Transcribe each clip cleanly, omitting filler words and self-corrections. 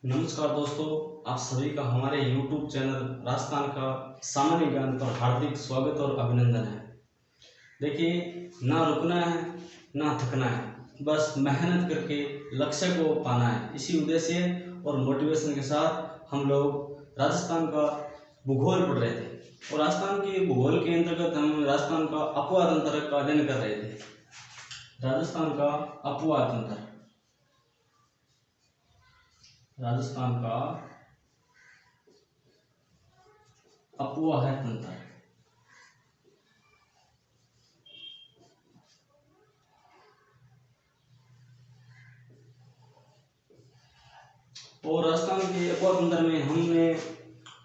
नमस्कार दोस्तों, आप सभी का हमारे YouTube चैनल राजस्थान का सामान्य ज्ञान पर हार्दिक स्वागत और अभिनंदन है। देखिए, ना रुकना है ना थकना है, बस मेहनत करके लक्ष्य को पाना है। इसी उद्देश्य और मोटिवेशन के साथ हम लोग राजस्थान का भूगोल पढ़ रहे थे और राजस्थान के भूगोल के अंतर्गत हम राजस्थान का अपवाद तंत्र का अध्ययन कर रहे थे। राजस्थान का अपवाद तंत्र, राजस्थान का अपवाह तंत्र। और राजस्थान के अपवाह तंत्र में हमने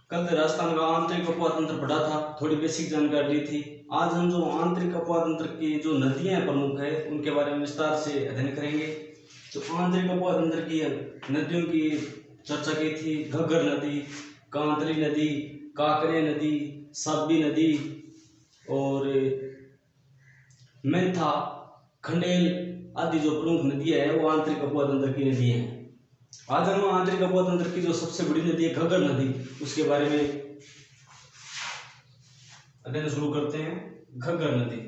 कल राजस्थान का आंतरिक अपवाह तंत्र पढ़ा था, थोड़ी बेसिक जानकारी ली थी। आज हम जो आंतरिक अपवाह तंत्र की जो नदियां प्रमुख है उनके बारे में विस्तार से अध्ययन करेंगे। जो आंतरिक अपवाह तंत्र की नदियों की चर्चा की थी, घग्गर नदी, कांतरी नदी, काकरे नदी, साबी नदी और मेंथा, खंडेल आदि जो प्रमुख नदियां है वो आंतरिक अपवाह तंत्र की नदियां हैं। आज हम आंतरिक अपवाह तंत्र की जो सबसे बड़ी नदी है घग्गर नदी, उसके बारे में अध्ययन शुरू करते हैं। घग्गर नदी,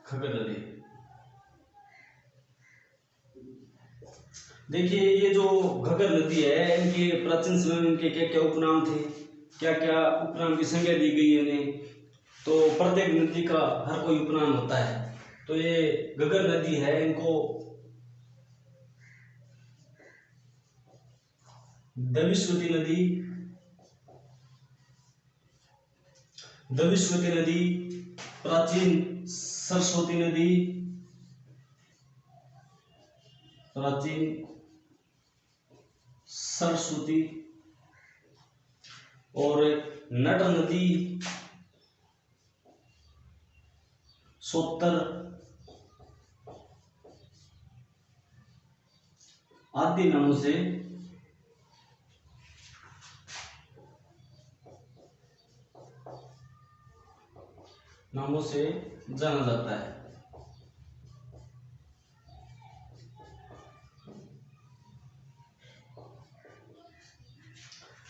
घग्गर नदी। देखिए, ये जो घग्गर नदी है, इनके प्राचीन समय में इनके क्या क्या उपनाम थे, क्या क्या उपनाम की संज्ञा दी गई है इन्हें। तो प्रत्येक नदी का हर कोई उपनाम होता है। तो ये घग्गर नदी है, इनको दविश्वती नदी, दविश्वती नदी, प्राचीन सरस्वती नदी, प्राचीन सरस्वती और नट नदी, सोत्तर आदि नामों से जाना जाता है।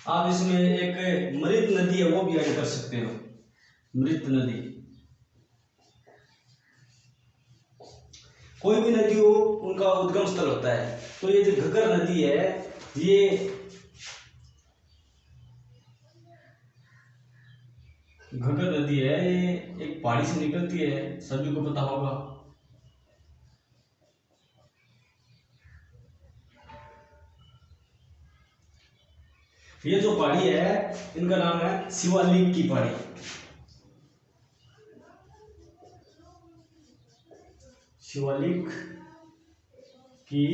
आप इसमें एक मृत नदी है वो भी ऐड कर सकते हो। मृत नदी, कोई भी नदी हो उनका उद्गम स्थल होता है। तो ये जो घग्गर नदी है, ये घग्गर नदी है, ये एक पहाड़ी से निकलती है, सभी को पता होगा। ये जो पहाड़ी है इनका नाम है शिवालिक की पहाड़ी। शिवालिक की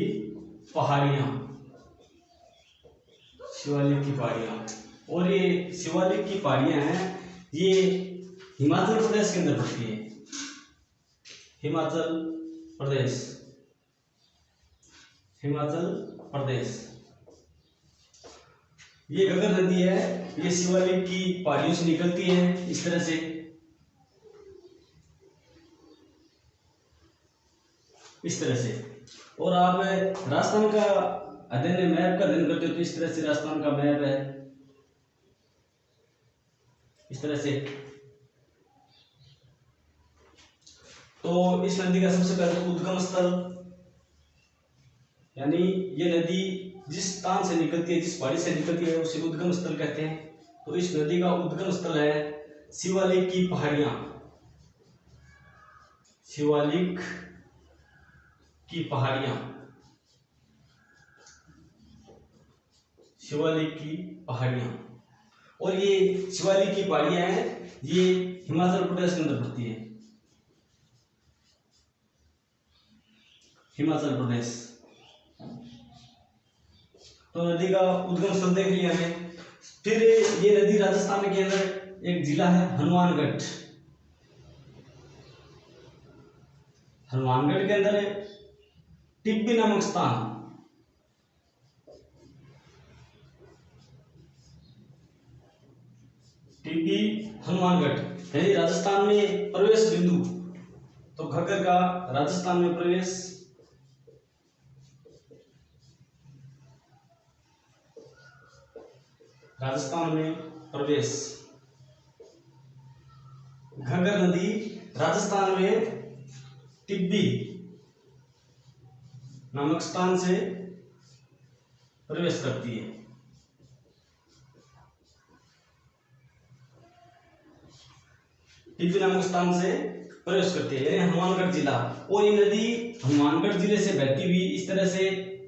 पहाड़ियां, शिवालिक की पहाड़ियां। और ये शिवालिक की पहाड़ियां हैं, ये हिमाचल प्रदेश के अंदर पड़ती है। हिमाचल प्रदेश, हिमाचल प्रदेश। ये घग्गर नदी है, ये शिवालिक की पहाड़ियों से निकलती है इस तरह से, इस तरह से। और आप राजस्थान का अध्ययन, मैप का अध्ययन करते हो तो इस तरह से राजस्थान का मैप है, इस तरह से। तो इस नदी का सबसे पहले उद्गम स्थल, यानी ये नदी जिस स्थान से निकलती है, जिस पहाड़ी से निकलती है उसे उद्गम स्थल कहते हैं। तो इस नदी का उद्गम स्थल है शिवालिक की पहाड़ियां, शिवालिक की पहाड़ियां, शिवालिक की पहाड़ियां। और ये शिवालिक की पहाड़ियां हैं, ये हिमाचल प्रदेश के अंदर पड़ती है, हिमाचल प्रदेश। तो नदी का उद्गम स्थल देख लिया हमने। फिर ये नदी राजस्थान के अंदर एक जिला है हनुमानगढ़, हनुमानगढ़ के अंदर टिब्बी नामक स्थान, टिब्बी हनुमानगढ़, यानी राजस्थान में प्रवेश बिंदु। तो घग्गर का राजस्थान में प्रवेश, राजस्थान में प्रवेश। घग्गर नदी राजस्थान में टिब्बी नामक स्थान से प्रवेश करती है। टिब्बी नामक स्थान से प्रवेश करती है, यानी हनुमानगढ़ जिला। और ये नदी हनुमानगढ़ जिले से बहती हुई इस तरह से,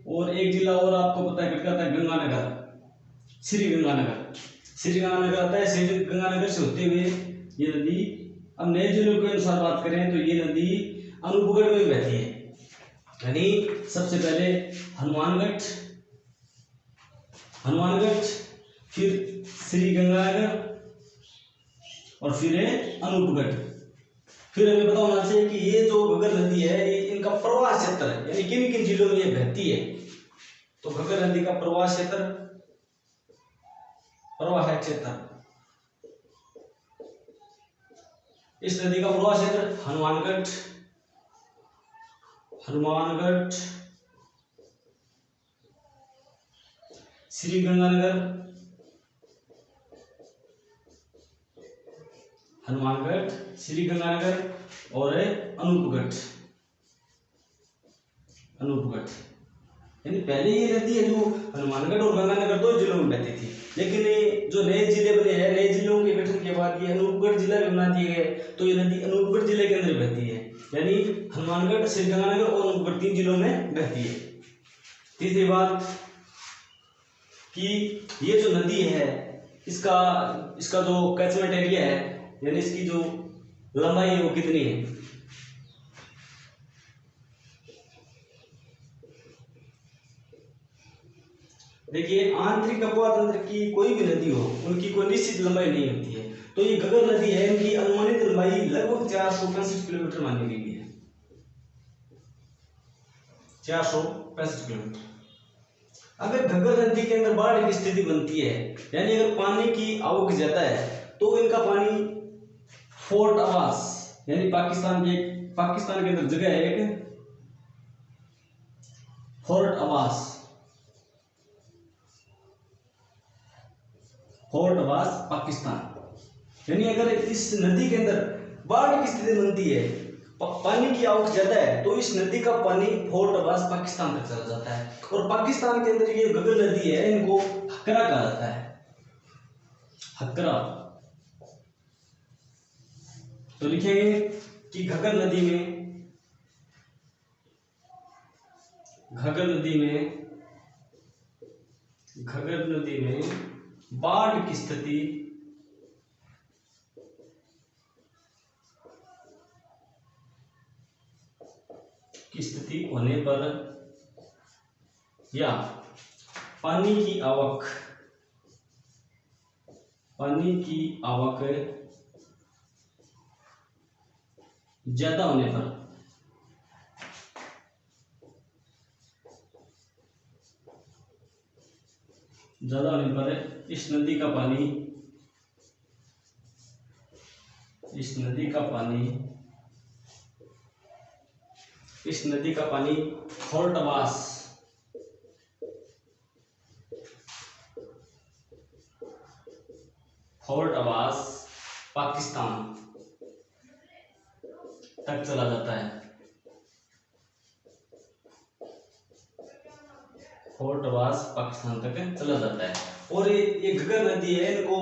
और एक जिला और आपको पता है कटका था, गंगानगर, श्री गंगानगर। श्री गंगानगर आता है, श्री गंगानगर से होते हुए ये नदी, अब नए जिलों के अनुसार बात करें तो ये नदी अनूपगढ़ में बहती है। यानी सबसे पहले हनुमानगढ़, फिर श्री गंगानगर और फिर है अनूपगढ़। फिर हमें पता होना चाहिए कि ये जो घग्गर नदी है ये इनका प्रवाह क्षेत्र है, यानी किन किन जिलों में ये बहती है। तो घग्गर नदी का प्रवाह क्षेत्र, प्रवाह क्षेत्र, इस नदी का प्रवाह क्षेत्र हनुमानगढ़, श्री गंगानगर, हनुमानगढ़, श्री गंगानगर और अनूपगढ़। यानी पहले ये नदी है जो हनुमानगढ़ और गंगानगर दो जिलों में बहती थी, लेकिन ये जो नए जिले बने हैं, नए जिलों के गठन के बाद ये अनूपगढ़ जिला भी बना दिए गए, तो ये नदी अनूपगढ़ जिले के अंदर बहती है। यानी हनुमानगढ़, श्री गंगानगर और अनूपगढ़ 3 जिलों में बहती है। तीसरी बात कि ये जो नदी है इसका जो कैचमेंट एरिया है, यानी इसकी जो लंबाई है वो कितनी है। देखिए, आंतरिक अपवाह तंत्र की कोई भी नदी हो, उनकी कोई निश्चित लंबाई नहीं होती है। तो ये घग्गर नदी है, इनकी अनुमानित लंबाई लगभग 465 किलोमीटर मानी गई है। 465 किलोमीटर। अगर घग्गर नदी के अंदर बाढ़ की स्थिति बनती है, यानी अगर पानी की आवक ज्यादा है, तो इनका पानी फोर्ट आवास, यानी पाकिस्तान के अंदर जगह है एक फोर्ट आवास, पाकिस्तान। यानी अगर इस नदी के अंदर बाढ़ की स्थिति बनती है, पानी की आवक ज्यादा है, तो इस नदी का पानी फोर्ट आवास पाकिस्तान तक चला जाता है। और पाकिस्तान के अंदर ये घग्गर नदी है, इनको हकरा कहा जाता है, हकरा। तो लिखेंगे कि घग्गर नदी में बाढ़ की स्थिति होने पर या पानी की आवक ज्यादा होने पर इस नदी का पानी फोर्ट आवास पाकिस्तान तक चला जाता है। फोर्ट आवास पाकिस्तान तक चला जाता है। और ये घग्गर नदी है, इनको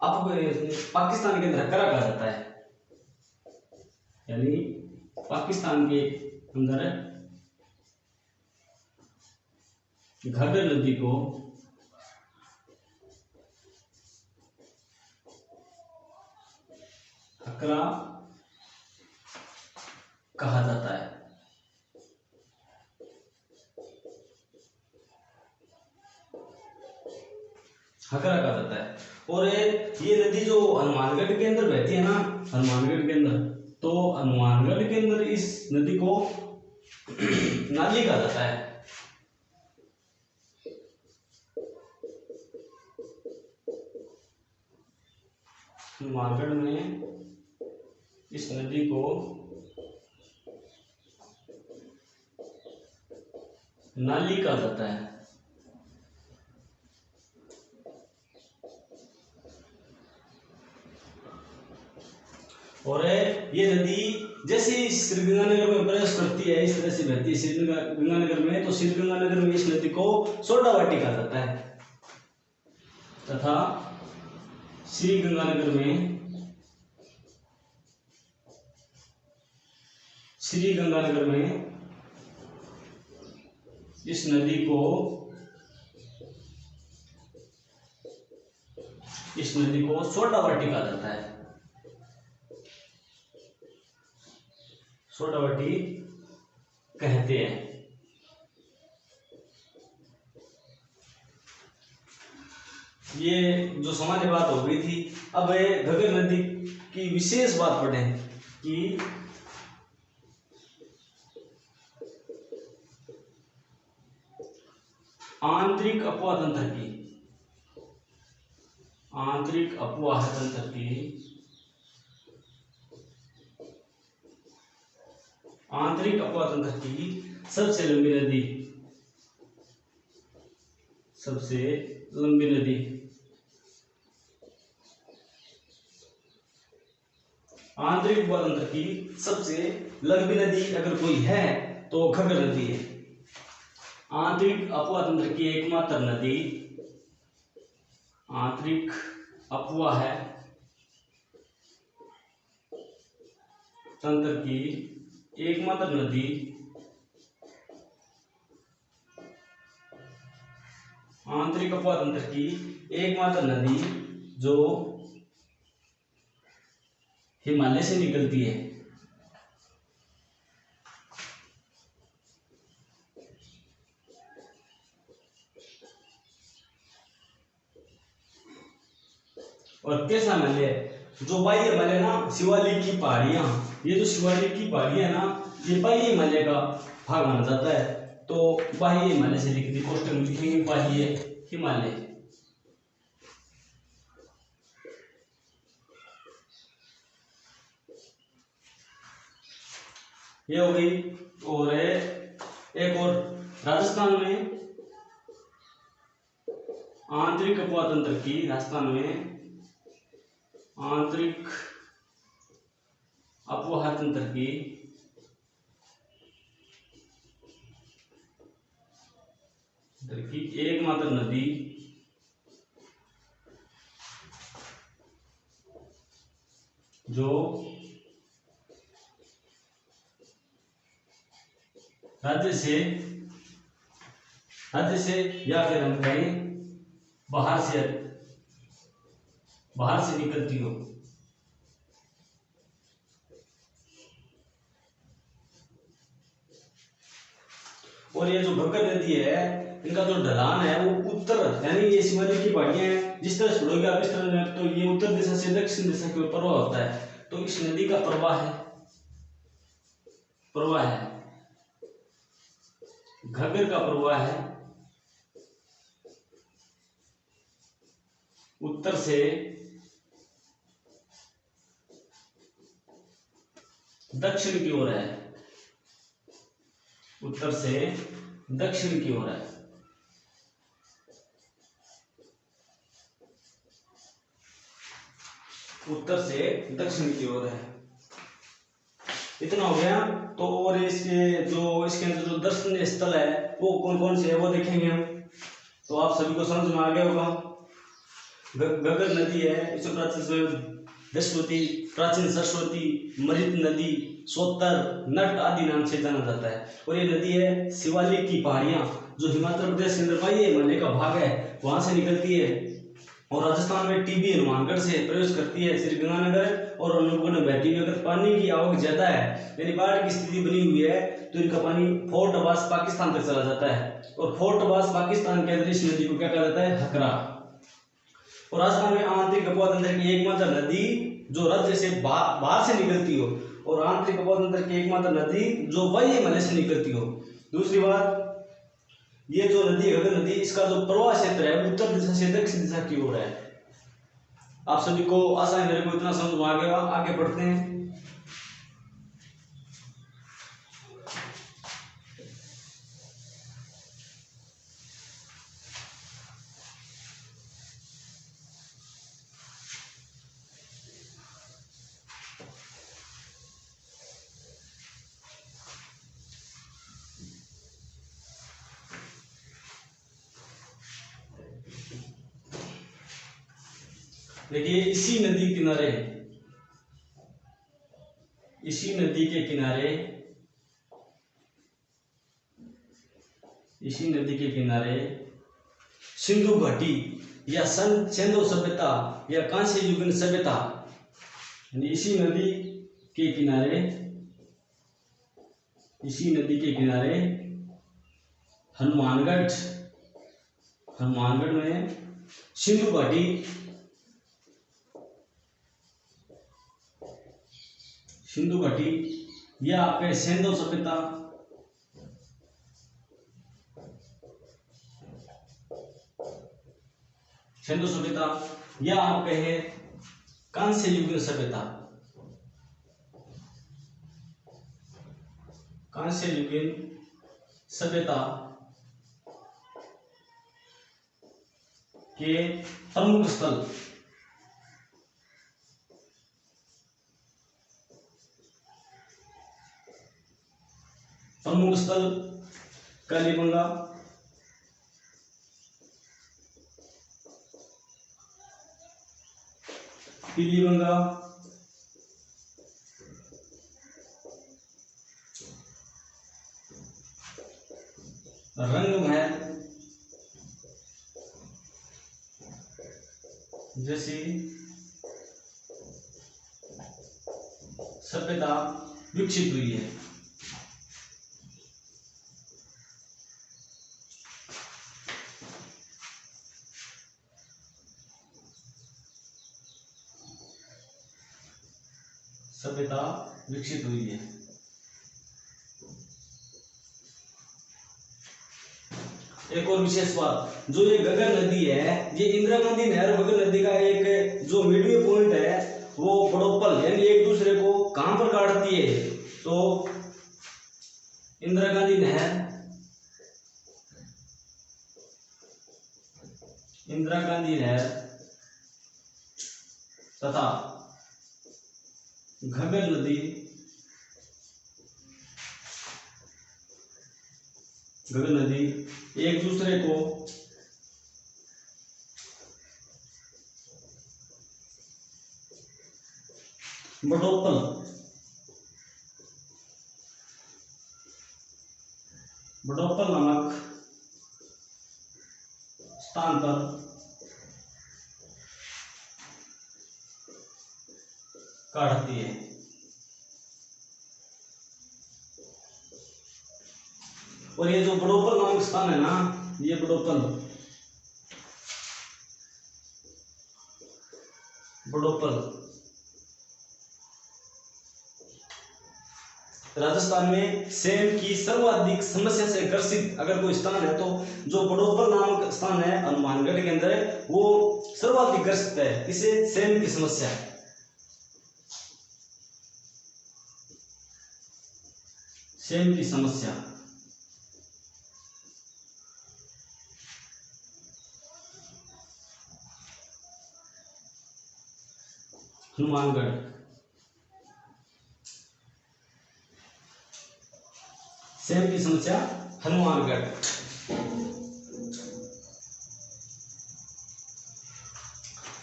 अब पाकिस्तान के अंदर हकरा कहा जाता है, यानी पाकिस्तान के अंदर घग्गर नदी को हकरा कहा जाता है। हकरा कहा जाता है। और ये नदी जो हनुमानगढ़ के अंदर बहती है ना, हनुमानगढ़ के अंदर इस नदी को नाली कहा जाता है। हनुमानगढ़ में इस नदी को नाली कहा जाता है। और ये नदी जैसे श्री गंगानगर में प्रवेश करती है इस तरह से बहती है श्री गंगानगर में, तो श्री गंगानगर में इस नदी को सोडावाटी कहा जाता है तथा श्री गंगानगर में इस नदी को सोडावाटी कहा जाता है। सोडावाटी कहते हैं। ये जो सामान्य बात हो गई थी। अब घग्गर नदी की विशेष बात पढ़ें कि आंतरिक अपवाह तंत्र की सबसे लंबी नदी आंतरिक अपवाह तंत्र की सबसे लंबी नदी अगर कोई है तो घग्गर नदी है। आंतरिक अपवाह तंत्र की एकमात्र नदी आंतरिक अपवाह तंत्र की एकमात्र नदी आंतरिक अपवाह तंत्र की एकमात्र नदी जो हिमालय से निकलती है। और कैसा हिमालय है? जो बाह्य हिमालय ना शिवालिक की पहाड़ियां, ये जो शिवालिक की पहाड़ियां है ना, ये बाह्य हिमालय का भाग माना जाता है। तो बाह्य हिमालय से लिखिए, कोष्टक में लिखेंगे बाह्य हिमालय। ये हो गई। और एक और राजस्थान में आंतरिक अपवाह तंत्र की आंतरिक अपवाह तंत्र की एकमात्र नदी जो राज्य से या फिर हम कहें बाहर से निकलती हो। और ये जो घग्गर नदी है, इनका जो ढलान है वो उत्तर, यानी ये शिवालिक की पहाड़ियां हैं, जिस तरह छोड़ोगे आप इस तरह, तो ये उत्तर दिशा से दक्षिण दिशा की ओर प्रवाह होता है। तो इस नदी का प्रवाह है घग्गर का प्रवाह है उत्तर से दक्षिण की ओर है। उत्तर से दक्षिण की ओर है। उत्तर से दक्षिण की ओर है। इतना हो गया। तो और इसके अंदर जो दर्शनीय स्थल है वो कौन कौन से है वो देखेंगे हम। तो आप सभी को समझ में आ गया होगा। घग्गर नदी है, इसे प्राचीन सरस्वती, मृत नदी, सोतर, नट आदि नाम से जाना जाता है। और ये नदी है शिवालिक की पहाड़ियां, जो हिमाचल प्रदेश के अंदर पाई हिमालय का भाग है, वहां से निकलती है और राजस्थान में टीबी हनुमानगढ़ से प्रवेश करती है श्री गंगानगर और अनूपगढ़ में बहती है। अगर पानी की आवक ज्यादा है, यानी बाढ़ की स्थिति बनी हुई है, तो इनका पानी फोर्ट अब्बास पाकिस्तान तक चला जाता है। और फोर्ट अब्बास पाकिस्तान के अंदर इस नदी को क्या कहा जाता है? हकरा। और राजस्थान में आंतरिक अपवाह तंत्र की एकमात्र नदी जो राज्य से बाहर से निकलती हो, और आंतरिक अपवाह तंत्र की एकमात्र नदी जो बाह्य हिमालय से निकलती हो। दूसरी बात, ये जो नदी घग्गर नदी, इसका जो प्रवाह क्षेत्र है उत्तर दिशा से दक्षिण दिशा की ओर है। आप सभी को आशा है मेरे को इतना समझ में आ गया। आगे बढ़ते हैं। देखिए इसी नदी किनारे, इसी नदी के किनारे, इसी नदी के किनारे सिंधु घाटी या सिंधु सभ्यता या कांस्य युगीन सभ्यता, इसी नदी के किनारे, इसी नदी के किनारे हनुमानगढ़, हनुमानगढ़ में सिंधु घाटी, सिंधु घाटी या आपके सिंधु सभ्यता, सिंधु सभ्यता या आप कहे कांस्य युगीन सभ्यता, कांस्य युगीन सभ्यता के प्रमुख स्थल, प्रमुख स्थल कालीबंगा, पीलीबंगा, रंग महल जैसी सभ्यता विकसित हुई है। सभ्यता विकसित हुई है। एक और विशेष बात, जो ये घग्गर नदी है, ये इंदिरा गांधी नहर घग्गर नदी का एक जो मिडवे पॉइंट है वो बड़ोपल यानी एक दूसरे को कहां पर काटती है, तो इंदिरा गांधी नहर, इंदिरा गांधी नहर तथा घग्गर नदी, घग्गर नदी एक दूसरे को बड़ोपल, बड़ोपल नामक स्थान पर काटती है। और ये जो बड़ोपल नामक स्थान है ना, ये बड़ोपल, बड़ोपल राजस्थान में सेम की सर्वाधिक समस्या से ग्रसित अगर कोई स्थान है तो जो बड़ोपल नामक स्थान है हनुमानगढ़ के अंदर है, वो सर्वाधिक ग्रसित है। इसे सेम की समस्या, सेम की समस्या। हनुमानगढ़, सेम की समस्या हनुमानगढ़।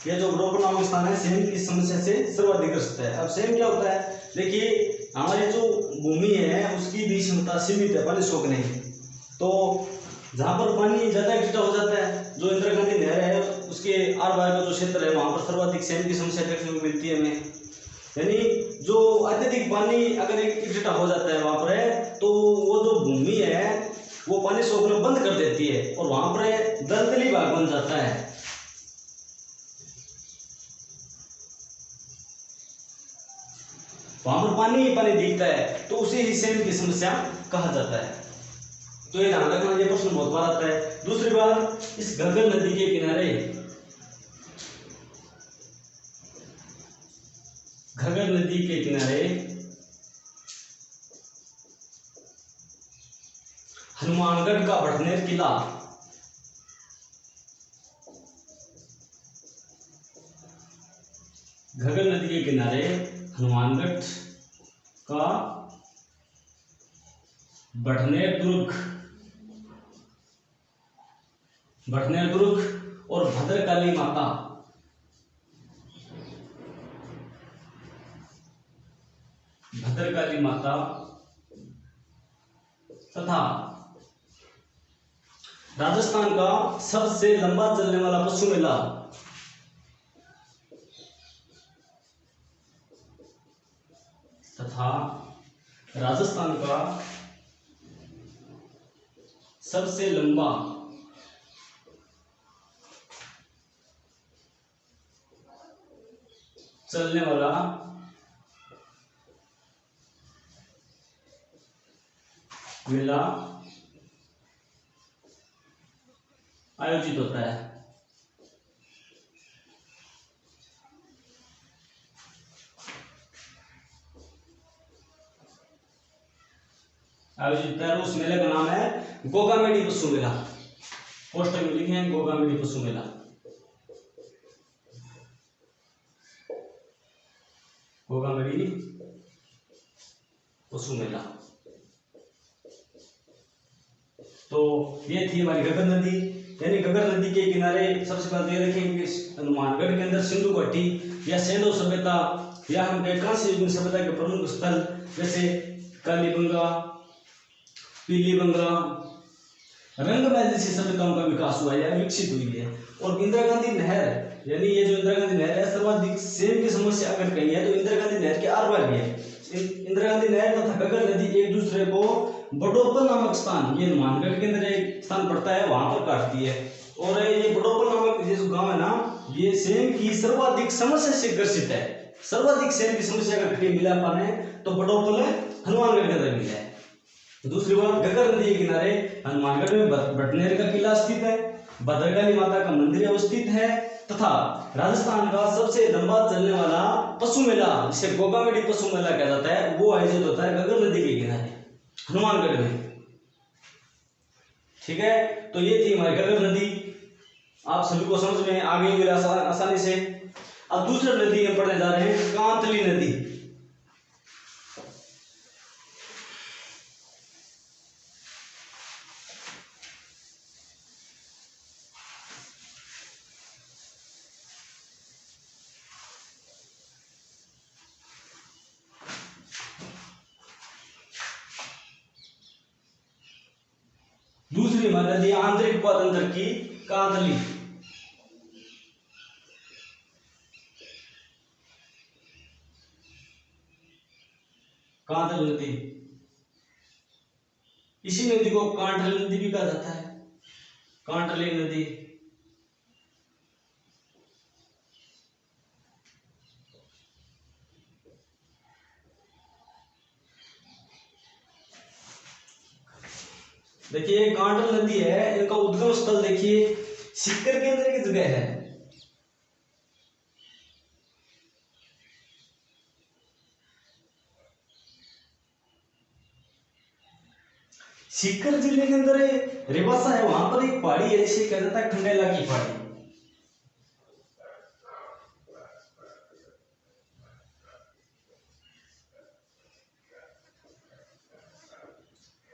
ये जो बड़ोपल नामक स्थान है सेम की समस्या से सर्वाधिक ग्रस्त है। अब सेम क्या होता है, देखिए हमारी जो भूमि है उसकी भी क्षमता सीमित है पानी सोखने की, तो जहाँ पर पानी ज्यादा इकट्ठा हो जाता है, जो इंदिरा गांधी नहर है उसके आर पार का जो क्षेत्र है वहां पर सर्वाधिक सेम की समस्या देखने को मिलती है हमें। यानी जो अत्यधिक पानी अगर इकट्ठा हो जाता है वहां पर है, तो वो जो भूमि है वो पानी सोखना बंद कर देती है और वहां पर दलदली भाग बन जाता है। वहां पर पानी ही पानी दिखता है, तो उसे ही सेम की समस्या कहा जाता है। तो ये ध्यान रखना, ये प्रश्न बहुत बार आता है। दूसरी बात, इस घग्गर नदी के किनारे, घग्गर नदी के किनारे हनुमानगढ़ का बढ़नेर किला, घग्गर नदी के किनारे हनुमानगढ़ का बढ़नेर दुर्ग, बढ़नेर दुर्ग और भद्रकाली माता, भद्रकाली माता तथा राजस्थान का सबसे लंबा चलने वाला पशु मेला तथा राजस्थान का सबसे लंबा चलने वाला मेला आयोजित होता है। उस मेले का नाम है गोगामेडी पशु मेला। पोस्टर में लिखे हैं गोगामेडी पशु मेला। गोगामेडी पशु मेला। तो ये थी हमारी घग्गर नदी, यानी घग्गर नदी के किनारे सबसे पहले ये देखेंगे हनुमानगढ़ के अंदर सिंधु घाटी या सैंधव सभ्यता या हम कांस्य युग सभ्यता के प्रमुख स्थल जैसे कालीबंगा, पीलीबंगा, रंगमहल जैसी सभ्यताओं का विकास हुआ या विकसित हुई है। और इंदिरा गांधी नहर, यानी ये जो इंदिरा गांधी नहर है सर्वाधिक सेम की समस्या अगर कही है तो इंदिरा गांधी नहर के आर पार भी है। इंदिरा गांधी नहर तथा घग्गर नदी एक दूसरे को बडोपल नामक स्थान, ये हनुमानगढ़ के अंदर एक स्थान पड़ता है, वहां पर काटती है। और ये बडोपल नामक ये जो गांव है ना, ये सेम की सर्वाधिक समस्या से ग्रसित है। सर्वाधिक सेम की समस्या का घटी मिला पाने तो बडोपल हनुमानगढ़ के अंदर मिला है। दूसरी बात, घग्गर नदी के किनारे हनुमानगढ़ में भटनेर का किला स्थित है, भद्रकाली माता का मंदिर अवस्थित है तथा राजस्थान का सबसे लंबा चलने वाला पशु मेला जिसे गोगामेडी पशु मेला कहा जाता है वो आयोजित होता है घग्गर नदी के किनारे हनुमानगढ़ में। ठीक है, तो ये थी हमारी घग्गर नदी। आप सभी को समझ में आ गई होगी आसानी से। अब दूसरी नदी हम पढ़ने जा रहे हैं कांतली नदी। दूसरी नदी आंतरिक उपातंत्र की कांतली। कांतली नदी, इसी नदी को कांटली नदी भी कहा जाता है। कांटली नदी देखिए कांटल नदी है, इनका उद्गम स्थल देखिए सीकर के अंदर की जगह है। सीकर जिले के अंदर रेवासा है, वहां पर एक पहाड़ी है जिसे कहा जाता है खंडेला की पहाड़ी।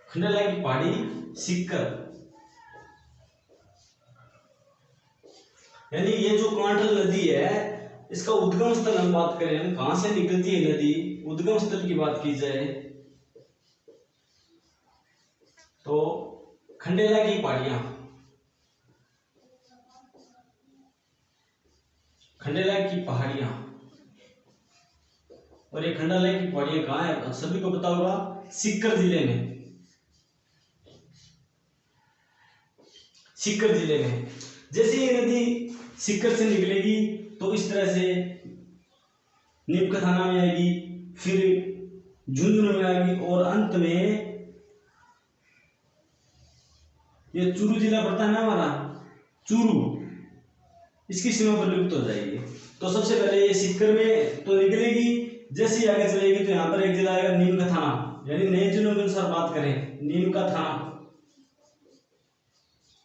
खंडेला की पहाड़ी सीकर, यानी ये जो कांटल नदी है इसका उद्गम स्थल हम बात करें, हम कहां से निकलती है नदी, उद्गम स्थल की बात की जाए तो खंडेला की पहाड़ियां। खंडेला की पहाड़ियां, और ये खंडेला की पहाड़ियां कहां है सभी को पता होगा, सीकर जिले में। सीकर जिले में जैसे ये नदी सीकर से निकलेगी तो इस तरह से नीमका थाना में आएगी, फिर झुंझुनू में आएगी और अंत में ये चूरू जिला पड़ता है ना हमारा, चूरू, इसकी सीमा पर लुप्त हो जाएगी। तो सबसे पहले ये सीकर में तो निकलेगी, जैसे ही आगे चलेगी तो यहाँ पर एक जिला आएगा नीमका थाना, यानी नए जिलों के अनुसार बात करें नीमका थाना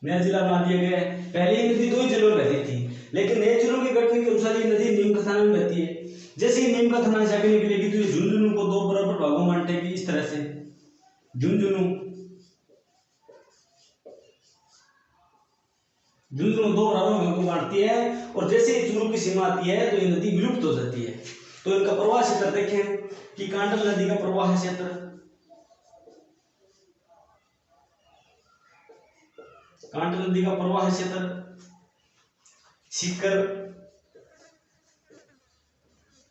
नया जिला बना दिया गया है। पहले ये नदी 2 जिलों में बहती थी, लेकिन नए जिलों के गठन के अनुसार ये नदी नीमका थाना में बहती है। जैसे ही नीमका थाना से आगे निकलेगी तो ये झुंझुनू को 2 बराबर भागों में बांटेगी, इस तरह से झुंझुनू 2 बराबर भागों में बांटती है। और जैसे ही चूरू की सीमा आती है तो ये नदी विलुप्त हो जाती है। तो इनका प्रवाह क्षेत्र देखें कि कांडल नदी का प्रवाह क्षेत्र, कांडल नदी का प्रवाह क्षेत्र, सीकर,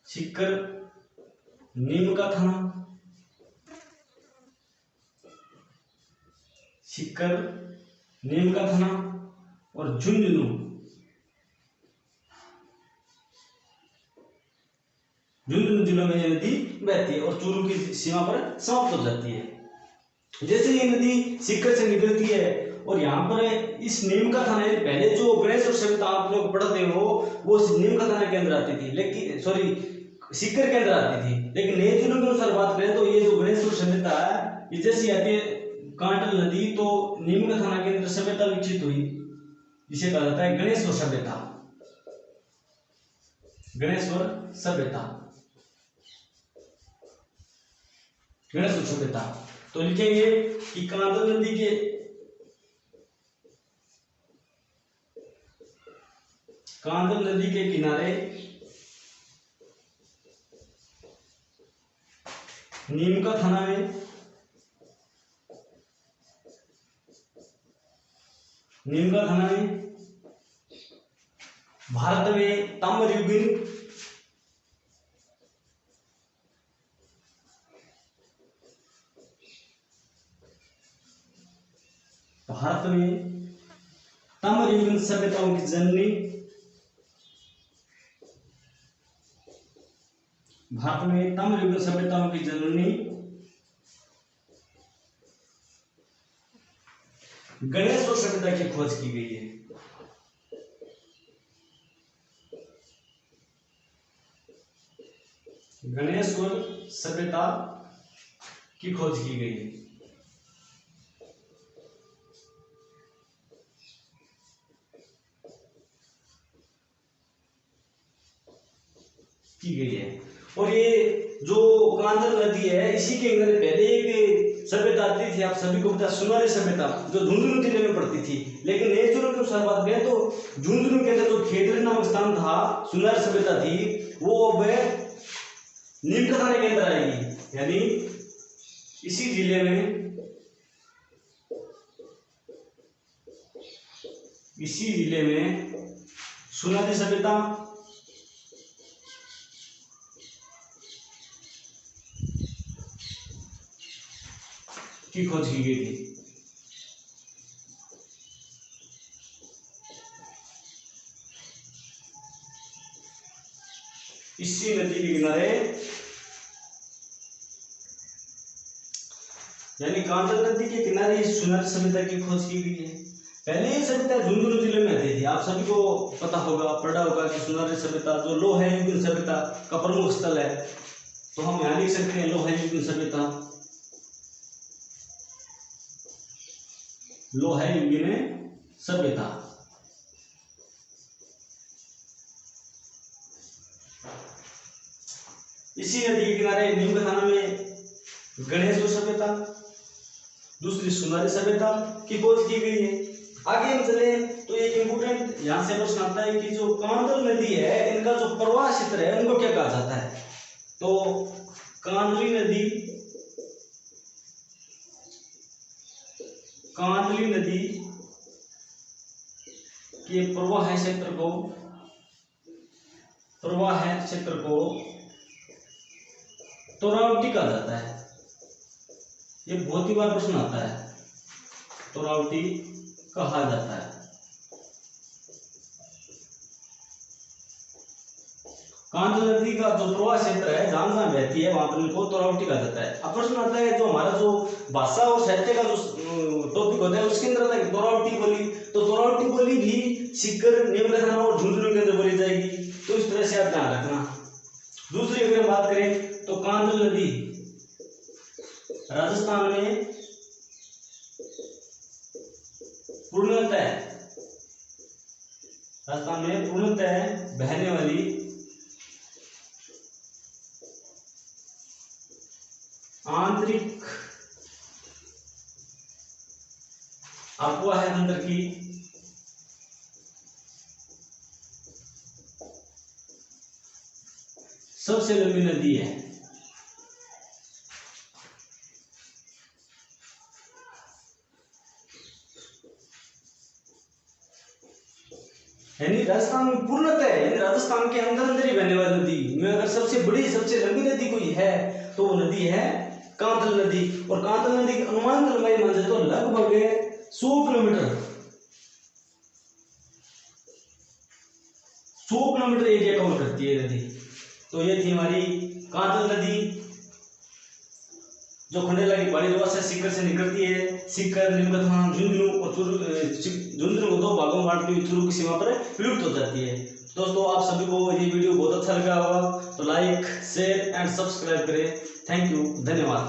सीकर नीम का थाना, सीकर नीम का थाना और झुंझुनू, झुंझुनू जिलों में यह नदी बहती है और चूरू की सीमा पर समाप्त हो जाती है। जैसे ये नदी सीकर से निकलती है और यहाँ पर इस नीम का थाना, पहले जो गणेश और सविता आप लोग पढ़ते हो वो नीम का थाना के अंदर आती थी, लेकिन सॉरी सीकर के अंदर आती थी, लेकिन नए दिनों के अनुसार बात करें तो ये जो गणेश और सभ्यता है ये जैसी आती है कांटल नदी तो नीम का थाना के अंदर सभ्यता विकसित हुई, जिसे कहा जाता है गणेश और सभ्यता, गणेश और सभ्यता, गणेश और सभ्यता। तो लिखेंगे कि कांटल नदी के, कांटल नदी के किनारे नीम का थाना में, नीम का थाना में भारत में ताम्रयुगीन, भारत में ताम्रयुगीन सभ्यताओं की जननी, भारत में ताम्रयुगीन सभ्यताओं की जननी गणेश और सभ्यता की खोज की गई है, गणेश और सभ्यता की खोज की गई है। की गई है और ये जो कांदल नदी है इसी के अंदर पहले एक सभ्यता आती थी, आप सभी को पता, सुनारी सभ्यता जो झुंझुनू जिले में पड़ती थी, लेकिन नए दिनों के अनुसार बात करें तो झुंझुनू के अंदर जो खेतरी नामक स्थान था, सुनारी सभ्यता थी, वो अब नीम का थाने के अंदर आएगी, यानी इसी जिले में, इसी जिले में सुनारी सभ्यता की खोज की गई थी। इसी नदी के किनारे यानी कांटल नदी के किनारे इस सुनारी सभ्यता की खोज की गई है। पहले ये सभ्यता झुंझुनू जिले में आती थी, आप सभी को पता होगा, पढ़ा होगा कि सुनारी सभ्यता जो लोहायुगीन सभ्यता का प्रमुख स्थल है, तो हम यहाँ लिख सकते हैं लोहायुगीन सभ्यता, लोहायुगीन सभ्यता। इसी नदी के किनारे नीम का थाना में गणेश और सभ्यता, दूसरी सुनारी सभ्यता की खोज की गई है। आगे हम चले तो एक इंपोर्टेंट यहां से प्रश्न आता है कि जो कांडल नदी है इनका जो प्रवाह क्षेत्र है उनको क्या कहा जाता है, तो कांडली नदी, कांडली नदी के प्रवाह क्षेत्र को, प्रवाह क्षेत्र को तोरावटी कहा जाता है। ये बहुत ही बार प्रश्न आता है, तोरावटी कहा जाता है। कांडल नदी का जो प्रवाह क्षेत्र है जहां जहां बहती है वहां पर इनको तोरावटी कहा जाता है। अब प्रश्न आता है जो हमारा जो भाषा और साहित्य का जो टॉपिक होता है उसके अंदर आता है तोरावटी बोली, तो तोरावटी बोली भी सीकर, नीम का थाना और झुंझुनू के अंदर बोली जाएगी, तो इस तरह से आप ध्यान रखना। दूसरी अगर हम बात करें तो कांडल नदी राजस्थान में पूर्णतः, राजस्थान में पूर्णतः बहने वाली आंतरिक अपवाह तंत्र की सबसे लंबी नदी है, यानी राजस्थान में पूर्णतः यानी राजस्थान के अंदर अंदर ही बहने वाली नदी में अगर सबसे बड़ी सबसे लंबी नदी कोई है तो वो नदी है कांतल नदी। और कांतल नदी की अनुमानित लंबाई मान जाए तो लगभग 100 किलोमीटर एरिया कवर करती है नदी। तो ये थी हमारी कांतल नदी जो खंडेला की पहाड़ी दोआ से सीकर से निकलती है। सीकर, नीमकथमा, झुंझुनू और झुंझुनू को 2 भागों में बांटती हुई चूरू की सीमा पर विलुप्त हो जाती है। दोस्तों आप सभी को ये वीडियो बहुत अच्छा लगा होगा तो लाइक, शेयर एंड सब्सक्राइब करें। थैंक यू, धन्यवाद।